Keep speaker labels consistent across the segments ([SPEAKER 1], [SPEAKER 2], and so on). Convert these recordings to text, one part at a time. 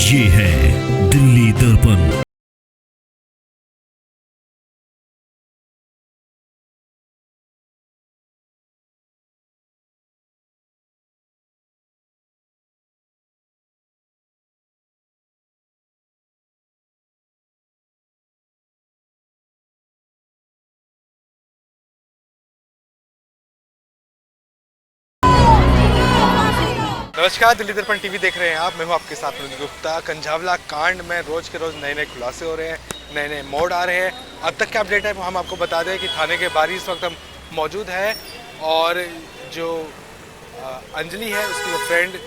[SPEAKER 1] ये है दिल्ली दर्पण।
[SPEAKER 2] नमस्कार, दिल्ली दर्पण टीवी देख रहे हैं आप। मैं हूं आपके साथ मनोज गुप्ता। कंझावला कांड में रोज के रोज नए नए खुलासे हो रहे हैं, नए नए मोड़ आ रहे हैं। अब तक क्या अपडेट है वो हम आपको बता दें कि थाने के बाहर इस वक्त हम मौजूद है और जो अंजलि है उसकी जो फ्रेंड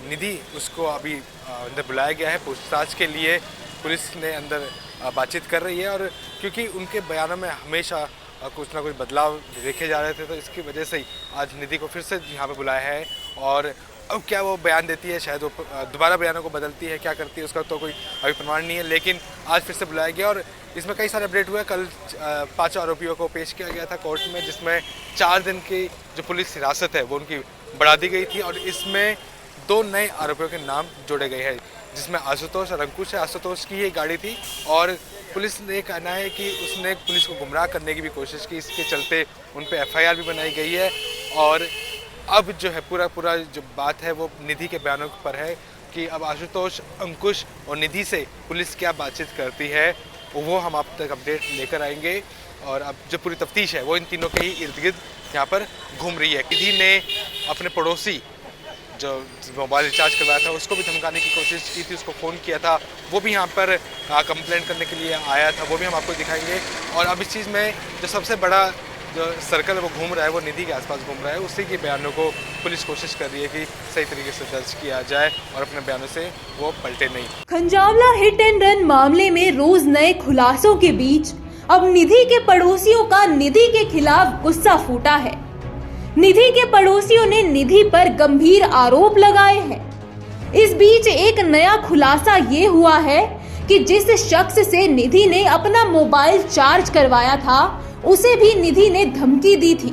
[SPEAKER 2] निधि, उसको अभी अंदर बुलाया गया है पूछताछ के लिए। पुलिस ने अंदर बातचीत कर रही है और क्योंकि उनके बयानों में हमेशा कुछ ना कुछ बदलाव देखे जा रहे थे, तो इसकी वजह से ही आज निधि को फिर से यहाँ पे बुलाया है। और अब क्या वो बयान देती है, शायद वो दोबारा बयानों को बदलती है, क्या करती है उसका तो कोई अभी प्रमाण नहीं है, लेकिन आज फिर से बुलाया गया। और इसमें कई सारे अपडेट हुए। कल 5 आरोपियों को पेश किया गया था कोर्ट में, जिसमें 4 दिन की जो पुलिस हिरासत है वो उनकी बढ़ा दी गई थी और इसमें 2 नए आरोपियों के नाम जोड़े गए हैं, जिसमें आशुतोष और अंकुश है। आशुतोष की ही गाड़ी थी और पुलिस ने कहना है कि उसने पुलिस को गुमराह करने की भी कोशिश की, इसके चलते उन पे FIR भी बनाई गई है। और अब जो है पूरा जो बात है वो निधि के बयानों पर है कि अब आशुतोष, अंकुश और निधि से पुलिस क्या बातचीत करती है वो हम आप तक अपडेट लेकर आएंगे। और अब जो पूरी तफ्तीश है वो इन तीनों के ही इर्द गिर्द यहाँ पर घूम रही है। निधि ने अपने पड़ोसी जो मोबाइल रिचार्ज करवाया था उसको भी धमकाने की कोशिश की थी, उसको फ़ोन किया था, वो भी यहाँ पर कंप्लेंट करने के लिए आया था, वो भी हम आपको दिखाएंगे। और अब इस चीज़ में जो सबसे बड़ा जो सर्कल है वो घूम रहा है, वो निधि के आसपास घूम रहा है। उसी के बयानों को पुलिस कोशिश कर रही है कि सही तरीके से दर्ज किया जाए और अपने बयानों से वो पलटे नहीं।
[SPEAKER 3] कंझावला हिट एंड रन मामले में रोज नए खुलासों के बीच अब निधि के पड़ोसियों का निधि के खिलाफ गुस्सा फूटा है। निधि के पड़ोसियों ने निधि पर गंभीर आरोप लगाए हैं। इस बीच एक नया खुलासा ये हुआ है कि जिस शख्स से निधि ने अपना मोबाइल चार्ज करवाया था उसे भी निधि ने धमकी दी थी।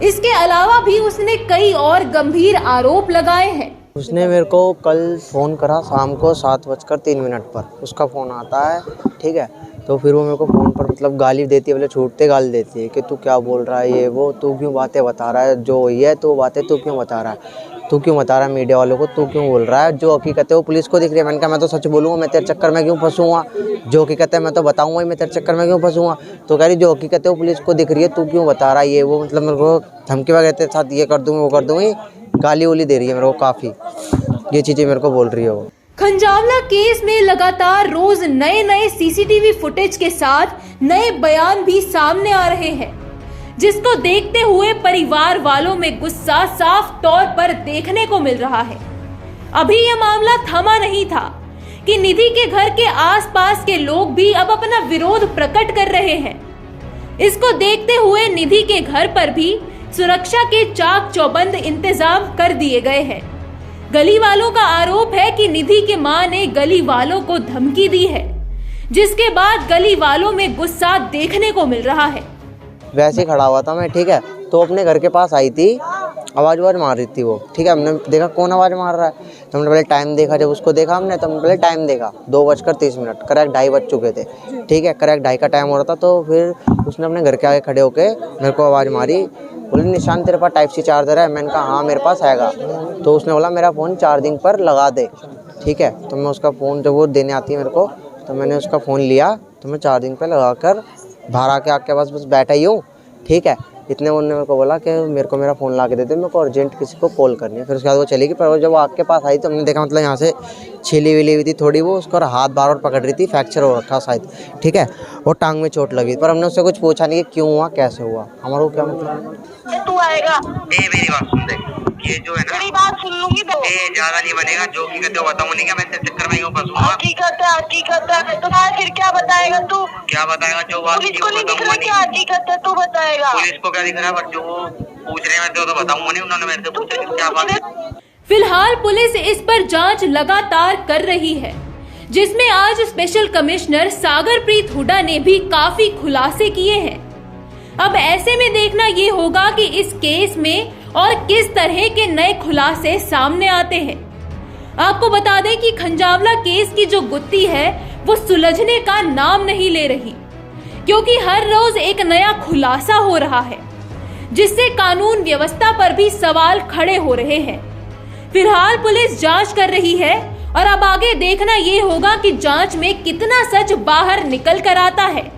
[SPEAKER 3] इसके अलावा भी उसने कई और गंभीर आरोप लगाए हैं।
[SPEAKER 4] उसने मेरे को कल फ़ोन करा शाम को 7:03 पर, उसका फ़ोन आता है, ठीक है। तो फिर वो मेरे को फ़ोन पर मतलब गाली देती है, बोले छूटते गाली देती है कि तू क्या बोल रहा है, ये वो, तू क्यों बातें बता रहा है, जो ये तो बातें तू क्यों बता रहा है, तू क्यों बता रहा है मीडिया वालों को, तू क्यों बोल रहा है, जो हकीकत है वो पुलिस को दिख रही है। मैंने कहा मैं तो सच बोलूँगा, मैं तेरे चक्कर में क्यों फंसूँगा, जो हकीकत है मैं तो बताऊँगा ही, मैं तेरे चक्कर में क्यों फंसूँगा। तो कह रही जो हकीकत है वो पुलिस को दिख रही है, तू क्यों बता रहा है, ये वो, मतलब मेरे को धमकी वगैरह के साथ ये कर दूँगी वो कर दूँगी, गाली वाली दे रही है मेरे को, काफ़ी ये चीज़ें मेरे को बोल रही है वो।
[SPEAKER 3] कंझावला केस में लगातार रोज नए CCTV फुटेज के साथ नए बयान भी सामने आ रहे हैं, जिसको देखते हुए परिवार वालों में गुस्सा साफ तौर पर देखने को मिल रहा है। अभी यह मामला थमा नहीं था कि निधि के घर के आसपास के लोग भी अब अपना विरोध प्रकट कर रहे हैं। इसको देखते हुए निधि के घर पर भी सुरक्षा के चाक चौबंद इंतजाम कर दिए गए हैं। गली वालों का आरोप है कि निधि के मां ने गली वालों को धमकी दी है, जिसके बाद गली वालों में गुस्सा देखने को मिल रहा है।
[SPEAKER 4] वैसे ही खड़ा हुआ था मैं, ठीक है, तो अपने घर के पास आई थी, आवाज़ मार रही थी वो, ठीक है। हमने देखा कौन आवाज़ मार रहा है, तो हमने पहले टाइम देखा, जब उसको देखा हमने तो हमने पहले टाइम देखा 2:30, करेक्ट 2:30 बज चुके थे, ठीक है, करेक्ट 2:30 का टाइम हो रहा था। तो फिर उसने अपने घर के आगे खड़े होके मेरे को आवाज़ मारी, बोले निशान तेरे पास Type-C चार्जर है। मैंने कहा हाँ मेरे पास हैगा। तो उसने बोला मेरा फ़ोन चार्जिंग पर लगा दे, ठीक है। तो मैं उसका फ़ोन जब वो देने आती है मेरे को, तो मैंने उसका फ़ोन लिया, तो मैं चार्जिंग पर लगा कर बाहर आके आपके पास बस बैठा ही हूँ, ठीक है। इतने उन्होंने मेरे को बोला कि मेरे को मेरा फ़ोन ला के दे दे, मेरे को अर्जेंट किसी को कॉल करनी है। फिर उसके बाद वो चली गई। पर वो जब वो आग के पास आई तो हमने देखा मतलब यहाँ से छिली विली हुई थी थोड़ी, वो उसका हाथ बार पकड़ रही थी, फ्रैक्चर हो रखा शायद, ठीक है, और टांग में चोट लगी। पर हमने उससे कुछ पूछा नहीं कि क्यों हुआ, कैसे हुआ, हमारा क्या मतलब।
[SPEAKER 5] तू आएगा,
[SPEAKER 6] मेरी बात सुन दे, ये जो है ना,
[SPEAKER 5] मेरी बात सुन लूंगी तो
[SPEAKER 6] ज्यादा नहीं बनेगा, जो हकीकत है बताऊंगा नहीं, क्या मैं तेरे चक्कर में क्यों फंसूंगा।
[SPEAKER 5] हकीकत है तो फिर क्या बताएगा तू,
[SPEAKER 6] क्या बताएगा, जो बात
[SPEAKER 5] पुलिस को नहीं दिख रहा क्या हकीकत है, तू बताएगा।
[SPEAKER 6] पुलिस को क्या दिख रहा है, पर जो पूछ रहे हैं तो बताऊंगा नहीं, उन्होंने मेरे से पूछा क्या बात है।
[SPEAKER 3] फिलहाल पुलिस इस पर जांच लगातार कर रही है, जिसमें आज स्पेशल कमिश्नर सागरप्रीत हुड्डा ने भी काफी खुलासे किए हैं। अब ऐसे में देखना ये होगा कि इस केस में और किस तरह के नए खुलासे सामने आते हैं। आपको बता दें कि खंजावला केस की जो गुत्थी है वो सुलझने का नाम नहीं ले रही, क्योंकि हर रोज एक नया खुलासा हो रहा है जिससे कानून व्यवस्था पर भी सवाल खड़े हो रहे हैं। फिलहाल पुलिस जांच कर रही है और अब आगे देखना ये होगा कि जांच में कितना सच बाहर निकल कर आता है।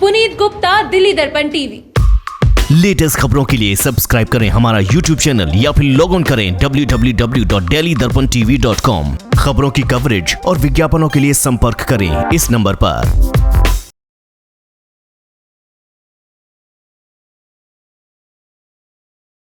[SPEAKER 3] पुनीत गुप्ता, दिल्ली दर्पण टीवी।
[SPEAKER 1] लेटेस्ट खबरों के लिए सब्सक्राइब करें हमारा यूट्यूब चैनल या फिर लॉग ऑन करें www.delhidarpantv.com। खबरों की कवरेज और विज्ञापनों के लिए संपर्क करें इस नंबर पर।